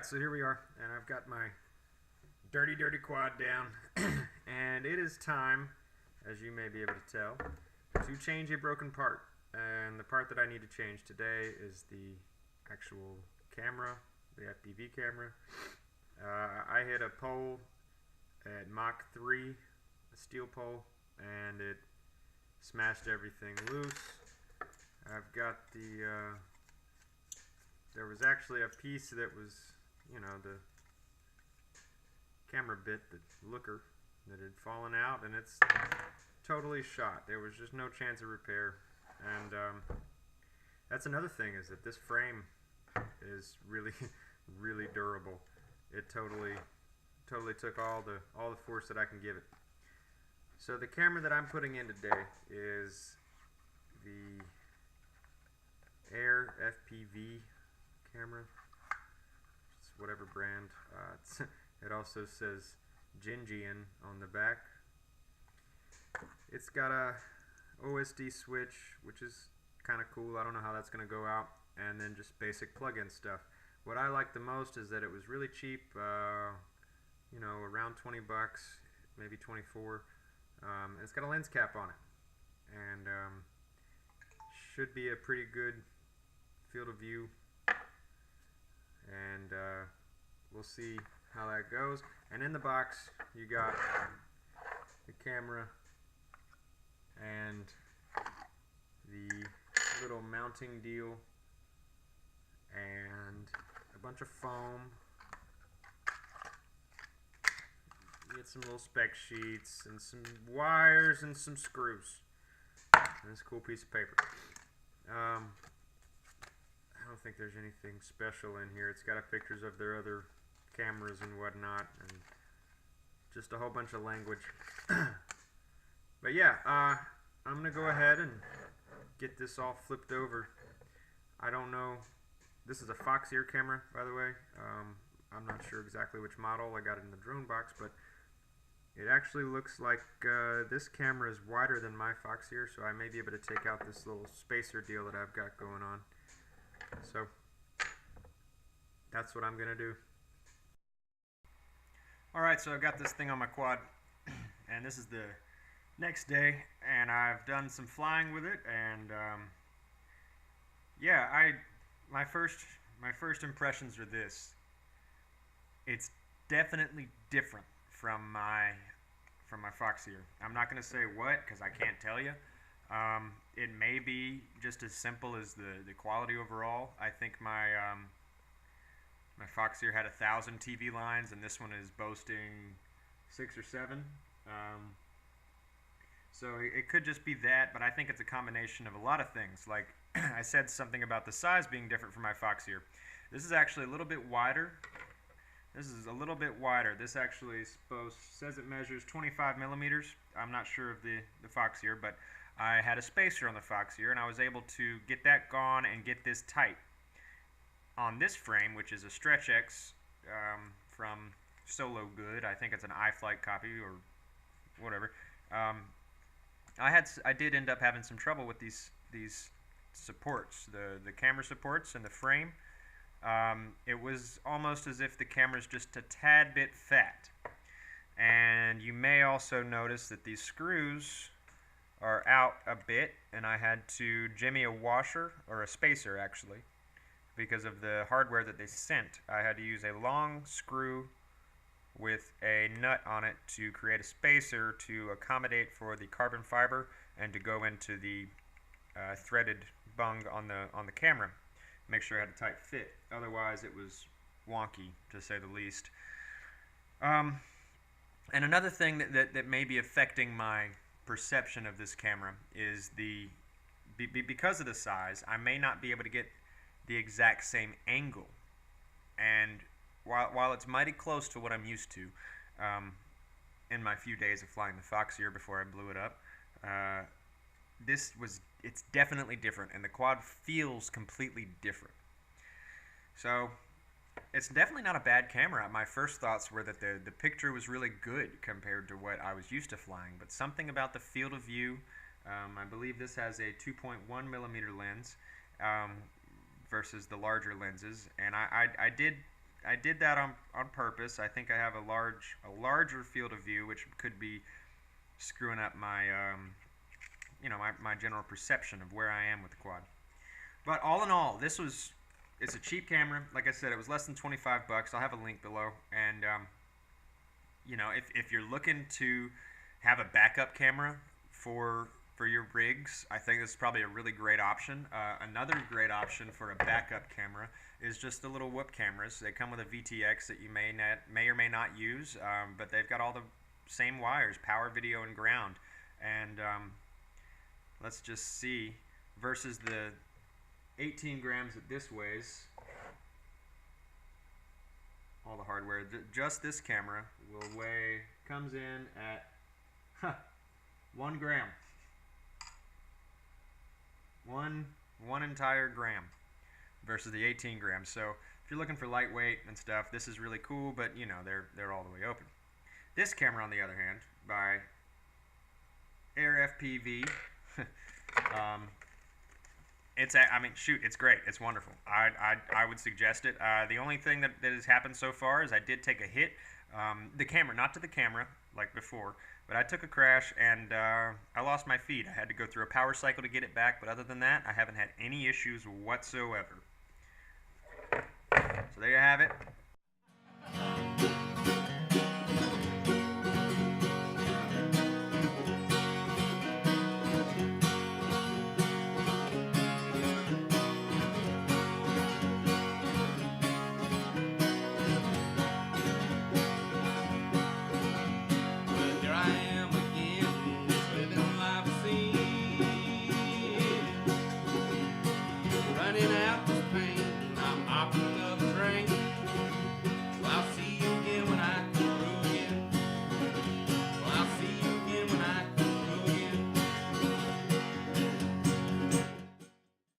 Alright, so here we are, and I've got my dirty quad down, and it is time, as you may be able to tell, to change a broken part. And the part that I need to change today is the actual camera, the FPV camera. I hit a pole at Mach 3, a steel pole, and it smashed everything loose. I've got the, there was actually a piece that was, you know, the camera bit, the looker, that had fallen out, and it's totally shot. There was just no chance of repair. And that's another thing, is that this frame is really really durable. It totally took all the force that I can give it. So the camera that I'm putting in today is the Air FPV camera. It's whatever brand. It also says Gingian on the back. It's got a OSD switch, which is kind of cool. I don't know how that's going to go out. And then just basic plug-in stuff. What I like the most is that it was really cheap, you know, around 20 bucks, maybe 24. And it's got a lens cap on it. And should be a pretty good field of view. And we'll see how that goes. And in the box, you got the camera and the little mounting deal and a bunch of foam. You get some little spec sheets and some wires and some screws and this cool piece of paper. I don't think there's anything special in here. It's got pictures of their other cameras and whatnot, and just a whole bunch of language. But yeah, I'm gonna go ahead and get this all flipped over. I don't know. This is a Fox Ear camera, by the way. I'm not sure exactly which model. I got it in the drone box, but it actually looks like this camera is wider than my Fox Ear, so I may be able to take out this little spacer deal that I've got going on. So that's what I'm gonna do. Alright, so I've got this thing on my quad, and this is the next day, and I've done some flying with it, and yeah, my first impressions are this. It's definitely different from my Fox Ear. I'm not gonna say what, because I can't tell you. It may be just as simple as the quality overall. I think my Fox Ear had 1,000 TV lines, and this one is boasting 6 or 7. So it could just be that, but I think it's a combination of a lot of things. Like I said something about the size being different from my Fox Ear. This is actually a little bit wider. This is a little bit wider. This actually says it measures 25 millimeters. I'm not sure of the Fox Ear, but I had a spacer on the Fox Ear, and I was able to get that gone and get this tight. On this frame, which is a Stretch X from Solo Good, I think it's an iFlight copy or whatever. I did end up having some trouble with these supports, the camera supports and the frame. It was almost as if the camera's just a tad bit fat. And you may also notice that these screws are out a bit, and I had to jimmy a washer, or a spacer actually, because of the hardware that they sent. I had to use a long screw with a nut on it to create a spacer to accommodate for the carbon fiber and to go into the threaded bung on the camera. Make sure I had a tight fit. Otherwise, it was wonky, to say the least. And another thing that may be affecting my perception of this camera is because of the size, I may not be able to get the exact same angle. And while it's mighty close to what I'm used to in my few days of flying the Fox Ear before I blew it up, it's definitely different, and the quad feels completely different. So it's definitely not a bad camera. My first thoughts were that the picture was really good compared to what I was used to flying, but something about the field of view, I believe this has a 2.1 millimeter lens versus the larger lenses, and I did I did that on purpose. I think I have a larger field of view, which could be screwing up my my general perception of where I am with the quad. But all in all, it's a cheap camera. Like I said, it was less than 25 bucks. I'll have a link below. And if you're looking to have a backup camera for your rigs, I think this is probably a really great option. Another great option for a backup camera is just the little whoop cameras. They come with a VTX that you may or may not use, but they've got all the same wires, power, video, and ground. And let's just see, versus the 18 grams that this weighs, all the hardware, just this camera comes in at 1 gram. One entire gram versus the 18 grams. So if you're looking for lightweight and stuff, this is really cool, but they're all the way open. This camera, on the other hand, by Air FPV, it's great. It's wonderful. I would suggest it. The only thing that has happened so far is I did take a hit. The camera, not to the camera like before, but I took a crash and I lost my feed. I had to go through a power cycle to get it back, but other than that, I haven't had any issues whatsoever. So there you have it.